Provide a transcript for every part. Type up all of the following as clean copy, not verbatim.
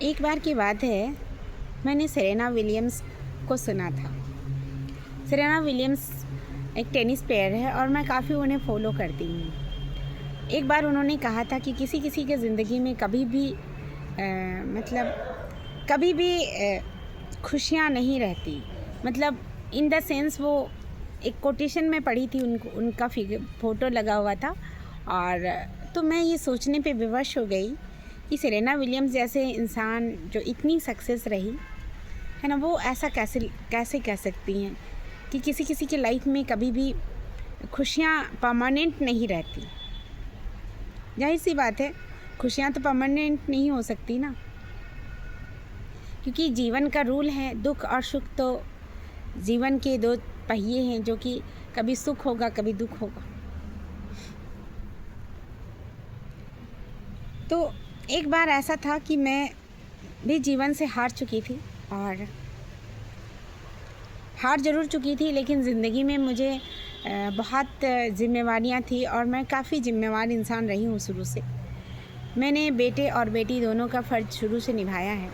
एक बार की बात है, मैंने सेरेना विलियम्स को सुना था। सेरेना विलियम्स एक टेनिस प्लेयर है और मैं काफ़ी उन्हें फॉलो करती हूँ। एक बार उन्होंने कहा था कि किसी किसी के ज़िंदगी में कभी भी खुशियाँ नहीं रहती। मतलब इन द सेंस वो एक कोटेशन में पढ़ी थी, उनका फ़ोटो लगा हुआ था। और तो मैं ये सोचने पे विवश हो गई कि सेरेना विलियम्स जैसे इंसान जो इतनी सक्सेस रही है ना, वो ऐसा कैसे कह सकती हैं कि किसी किसी की लाइफ में कभी भी खुशियाँ परमानेंट नहीं रहती। जाहिर सी बात है, खुशियाँ तो परमानेंट नहीं हो सकती ना, क्योंकि जीवन का रूल है, दुख और सुख तो जीवन के दो पहिए हैं, जो कि कभी सुख होगा कभी दुख होगा। तो एक बार ऐसा था कि मैं भी जीवन से हार चुकी थी, और हार ज़रूर चुकी थी, लेकिन ज़िंदगी में मुझे बहुत ज़िम्मेवारियाँ थी और मैं काफ़ी ज़िम्मेवार इंसान रही हूँ शुरू से। मैंने बेटे और बेटी दोनों का फ़र्ज़ शुरू से निभाया है।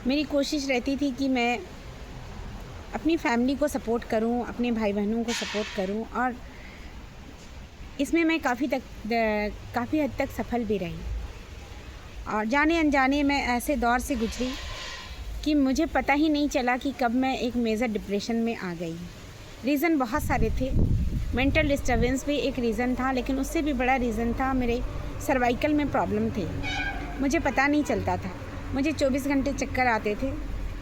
मेरी कोशिश रहती थी कि मैं अपनी फैमिली को सपोर्ट करूं, अपने भाई बहनों को सपोर्ट करूं, और इसमें मैं काफ़ी हद तक सफल भी रही। और जाने अनजाने मैं ऐसे दौर से गुजरी कि मुझे पता ही नहीं चला कि कब मैं एक मेजर डिप्रेशन में आ गई। रीज़न बहुत सारे थे। मेंटल डिस्टर्बेंस भी एक रीज़न था, लेकिन उससे भी बड़ा रीज़न था मेरे सर्वाइकल में प्रॉब्लम थे। मुझे पता नहीं चलता था, मुझे 24 घंटे चक्कर आते थे,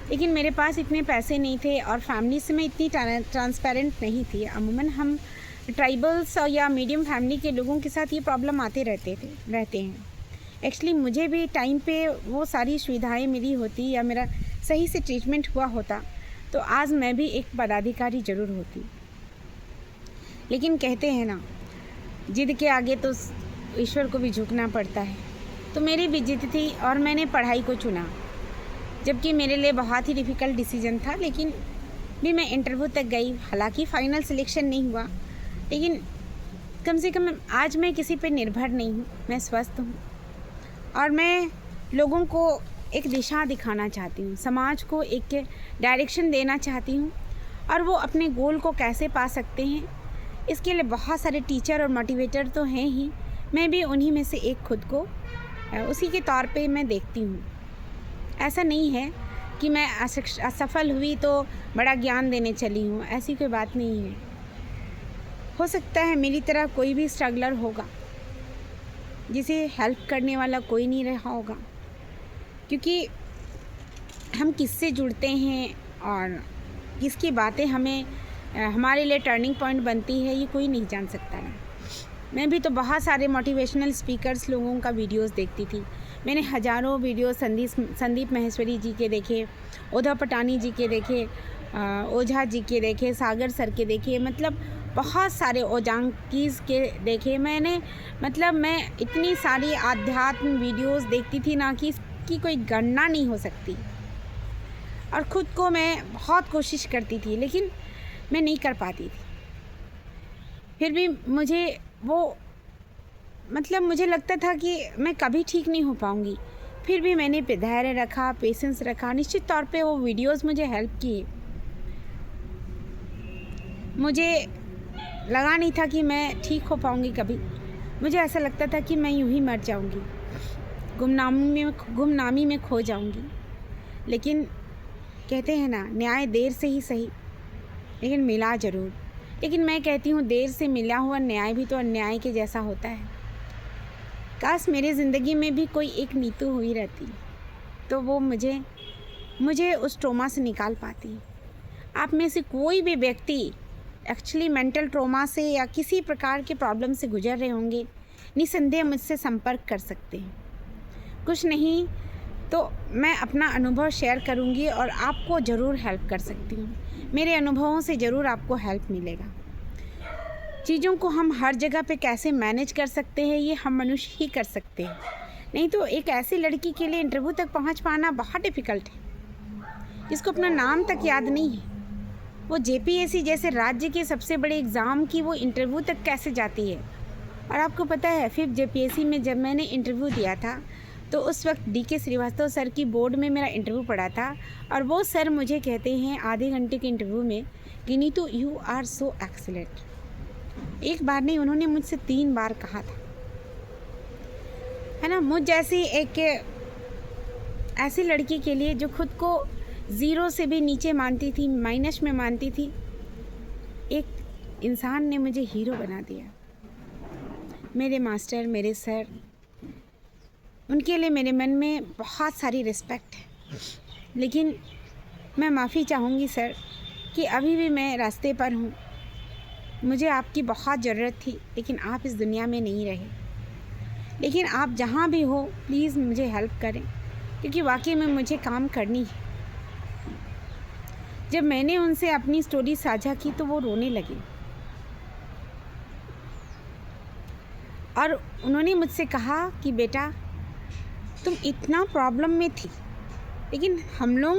लेकिन मेरे पास इतने पैसे नहीं थे और फैमिली से मैं इतनी ट्रांसपेरेंट नहीं थी। अमूमन हम ट्राइबल्स या मीडियम फैमिली के लोगों के साथ ये प्रॉब्लम आते रहते हैं। एक्चुअली मुझे भी टाइम पे वो सारी सुविधाएं मिली होती या मेरा सही से ट्रीटमेंट हुआ होता, तो आज मैं भी एक पदाधिकारी ज़रूर होती। लेकिन कहते हैं ना, जिद के आगे तो ईश्वर को भी झुकना पड़ता है। तो मेरी भी जिद थी और मैंने पढ़ाई को चुना, जबकि मेरे लिए बहुत ही डिफ़िकल्ट डिसीजन था। लेकिन भी मैं इंटरव्यू तक गई। हालांकि फ़ाइनल सिलेक्शन नहीं हुआ, लेकिन कम से कम आज मैं किसी पे निर्भर नहीं हूँ। मैं स्वस्थ हूँ और मैं लोगों को एक दिशा दिखाना चाहती हूँ, समाज को एक डायरेक्शन देना चाहती हूँ, और वो अपने गोल को कैसे पा सकते हैं, इसके लिए बहुत सारे टीचर और मोटिवेटर तो हैं ही। मैं भी उन्हीं में से एक खुद को उसी के तौर पे मैं देखती हूँ। ऐसा नहीं है कि मैं असफल हुई तो बड़ा ज्ञान देने चली हूँ, ऐसी कोई बात नहीं है। हो सकता है मेरी तरह कोई भी स्ट्रगलर होगा, जिसे हेल्प करने वाला कोई नहीं रहा होगा, क्योंकि हम किससे जुड़ते हैं और किसकी बातें हमारे लिए टर्निंग पॉइंट बनती है, ये कोई नहीं जान सकता है। मैं भी तो बहुत सारे मोटिवेशनल स्पीकर्स लोगों का वीडियोस देखती थी। मैंने हज़ारों वीडियो संदीप माहेश्वरी जी के देखे, उद्धव पटानी जी के देखे, ओझा जी के देखे, सागर सर के देखे, मतलब बहुत सारे ओजांकीज़ के देखे मैंने। मतलब मैं इतनी सारी आध्यात्म वीडियोस देखती थी ना कि इसकी कोई गणना नहीं हो सकती। और ख़ुद को मैं बहुत कोशिश करती थी, लेकिन मैं नहीं कर पाती थी। फिर भी मुझे लगता था कि मैं कभी ठीक नहीं हो पाऊँगी। फिर भी मैंने धैर्य रखा, पेशेंस रखा। निश्चित तौर पे वो वीडियोस मुझे हेल्प किए। मुझे लगा नहीं था कि मैं ठीक हो पाऊँगी कभी। मुझे ऐसा लगता था कि मैं यूं ही मर जाऊँगी, गुमनामी में खो जाऊँगी। लेकिन कहते हैं ना, न्याय देर से ही सही, लेकिन मिला ज़रूर। लेकिन मैं कहती हूँ, देर से मिला हुआ न्याय भी तो अन्याय के जैसा होता है। काश मेरी ज़िंदगी में भी कोई एक नीतू हुई रहती, तो वो मुझे उस ट्रॉमा से निकाल पाती। आप में से कोई भी व्यक्ति एक्चुअली मेंटल ट्रॉमा से या किसी प्रकार के प्रॉब्लम से गुजर रहे होंगे, निसंदेह मुझसे संपर्क कर सकते हैं। कुछ नहीं तो मैं अपना अनुभव शेयर करूंगी और आपको ज़रूर हेल्प कर सकती हूँ। मेरे अनुभवों से ज़रूर आपको हेल्प मिलेगा। चीज़ों को हम हर जगह पे कैसे मैनेज कर सकते हैं, ये हम मनुष्य ही कर सकते हैं। नहीं तो एक ऐसी लड़की के लिए इंटरव्यू तक पहुँच पाना बहुत डिफ़िकल्ट है, जिसको अपना नाम तक याद नहीं है। वो जेपीएससी जैसे राज्य के सबसे बड़े एग्ज़ाम की वो इंटरव्यू तक कैसे जाती है। और आपको पता है, 5th जेपीएससी में जब मैंने इंटरव्यू दिया था, तो उस वक्त DK श्रीवास्तव सर की बोर्ड में मेरा इंटरव्यू पड़ा था और वो सर मुझे कहते हैं आधे घंटे के इंटरव्यू में कि Neetu you are so excellent. एक बार नहीं, उन्होंने मुझसे 3 बार कहा था, है ना। मुझ जैसी एक ऐसी लड़की के लिए जो खुद को 0 से भी नीचे मानती थी, माइनस में मानती थी, एक इंसान ने मुझे हीरो बना दिया। मेरे मास्टर, मेरे सर, उनके लिए मेरे मन में बहुत सारी रिस्पेक्ट है। लेकिन मैं माफ़ी चाहूँगी सर कि अभी भी मैं रास्ते पर हूँ। मुझे आपकी बहुत ज़रूरत थी, लेकिन आप इस दुनिया में नहीं रहे। लेकिन आप जहाँ भी हो प्लीज़ मुझे हेल्प करें, क्योंकि वाकई में मुझे काम करनी है। जब मैंने उनसे अपनी स्टोरी साझा की तो वो रोने लगे और उन्होंने मुझसे कहा कि बेटा तुम इतना प्रॉब्लम में थी, लेकिन हम लोग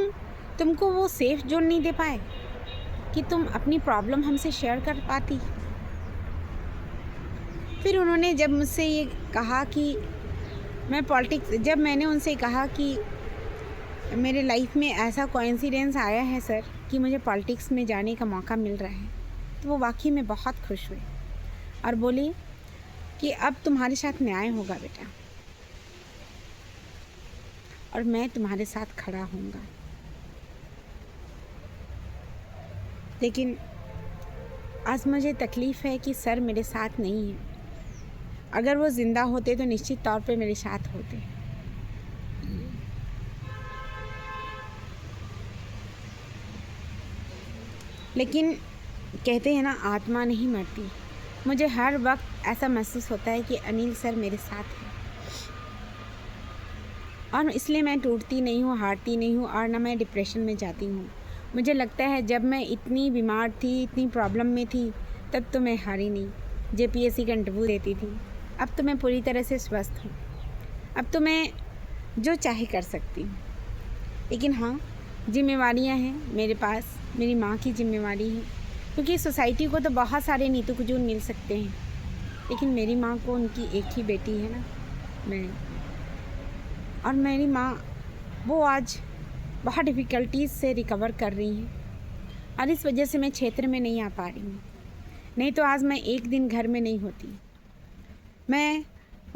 तुमको वो सेफ जोन नहीं दे पाए कि तुम अपनी प्रॉब्लम हमसे शेयर कर पाती। फिर उन्होंने जब मुझसे ये कहा कि मैं पॉलिटिक्स, जब मैंने उनसे कहा कि मेरे लाइफ में ऐसा कोइंसिडेंस आया है सर कि मुझे पॉलिटिक्स में जाने का मौका मिल रहा है, तो वो वाकई में बहुत खुश हुए और बोले कि अब तुम्हारे साथ न्याय होगा बेटा, और मैं तुम्हारे साथ खड़ा होऊंगा। लेकिन आज मुझे तकलीफ़ है कि सर मेरे साथ नहीं है। अगर वो ज़िंदा होते तो निश्चित तौर पे मेरे साथ होते। लेकिन कहते हैं ना, आत्मा नहीं मरती। मुझे हर वक्त ऐसा महसूस होता है कि अनिल सर मेरे साथ हैं, और इसलिए मैं टूटती नहीं हूँ, हारती नहीं हूँ, और ना मैं डिप्रेशन में जाती हूँ। मुझे लगता है जब मैं इतनी बीमार थी, इतनी प्रॉब्लम में थी, तब तो मैं हारी नहीं, JPSC का इंटरव्यू देती थी। अब तो मैं पूरी तरह से स्वस्थ हूँ, अब तो मैं जो चाहे कर सकती हूँ। लेकिन हाँ, जिम्मेवारियाँ हैं मेरे पास, मेरी माँ की जिम्मेवारी है, क्योंकि सोसाइटी को तो बहुत सारे नीतू कुजूर मिल सकते हैं, लेकिन मेरी माँ को उनकी एक ही बेटी है ना, मैं। और मेरी माँ वो आज बहुत डिफ़िकल्टीज़ से रिकवर कर रही हैं, और इस वजह से मैं क्षेत्र में नहीं आ पा रही हूँ। नहीं तो आज मैं एक दिन घर में नहीं होती, मैं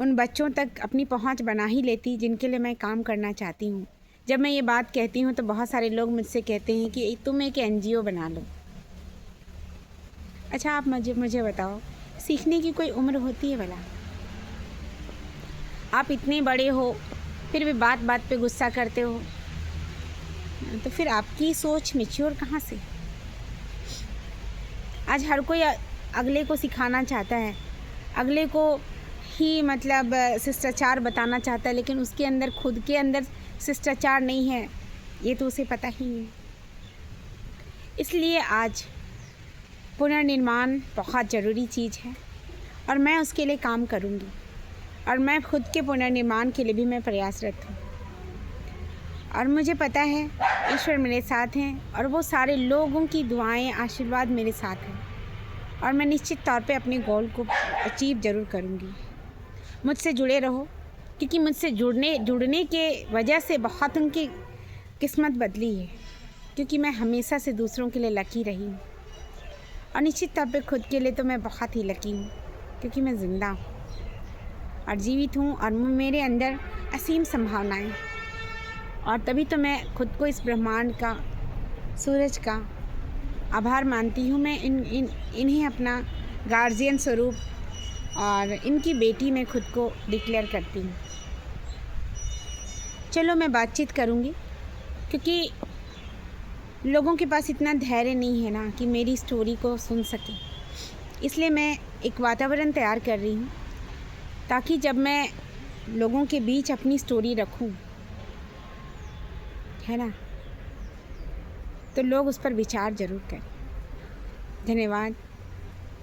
उन बच्चों तक अपनी पहुँच बना ही लेती जिनके लिए मैं काम करना चाहती हूँ। जब मैं ये बात कहती हूँ तो बहुत सारे लोग मुझसे कहते हैं कि तुम एक NGO बना लो। अच्छा, आप मुझे बताओ, सीखने की कोई उम्र होती है भला? आप इतने बड़े हो फिर भी बात बात पे गुस्सा करते हो, तो फिर आपकी सोच मैच्योर कहाँ से? आज हर कोई अगले को सिखाना चाहता है, अगले को ही मतलब शिष्टाचार बताना चाहता है, लेकिन उसके अंदर, खुद के अंदर शिष्टाचार नहीं है, ये तो उसे पता ही नहीं। इसलिए आज पुनर्निर्माण बहुत ज़रूरी चीज़ है, और मैं उसके लिए काम करूँगी, और मैं खुद के पुनर्निर्माण के लिए भी मैं प्रयासरत हूँ। और मुझे पता है ईश्वर मेरे साथ हैं, और वो सारे लोगों की दुआएं, आशीर्वाद मेरे साथ हैं, और मैं निश्चित तौर पे अपने गोल को अचीव ज़रूर करूँगी। मुझसे जुड़े रहो, क्योंकि मुझसे जुड़ने के वजह से बहुत उनकी किस्मत बदली है, क्योंकि मैं हमेशा से दूसरों के लिए लकी रही हूँ, और निश्चित तौर पे खुद के लिए तो मैं बहुत ही लकी हूँ, क्योंकि मैं ज़िंदा हूँ और जीवित हूँ, और मेरे अंदर असीम संभावनाएं, और तभी तो मैं खुद को इस ब्रह्मांड का, सूरज का आभार मानती हूँ। मैं इन्हें अपना गार्जियन स्वरूप और इनकी बेटी में खुद को डिक्लेयर करती हूँ। चलो, मैं बातचीत करूँगी, क्योंकि लोगों के पास इतना धैर्य नहीं है ना कि मेरी स्टोरी को सुन सके। इसलिए मैं एक वातावरण तैयार कर रही हूँ, ताकि जब मैं लोगों के बीच अपनी स्टोरी रखूँ, है ना, तो लोग उस पर विचार ज़रूर करें। धन्यवाद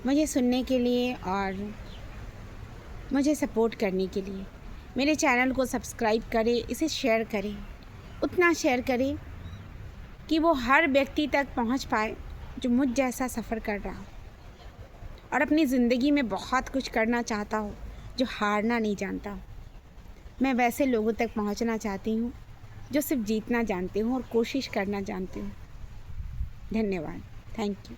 मुझे सुनने के लिए और मुझे सपोर्ट करने के लिए। मेरे चैनल को सब्सक्राइब करें, इसे शेयर करें, उतना शेयर करें कि वो हर व्यक्ति तक पहुंच पाए जो मुझ जैसा सफ़र कर रहा हो और अपनी ज़िंदगी में बहुत कुछ करना चाहता हो, जो हारना नहीं जानता हो। मैं वैसे लोगों तक पहुंचना चाहती हूं जो सिर्फ जीतना जानते हो और कोशिश करना जानते हो। धन्यवाद। Thank you.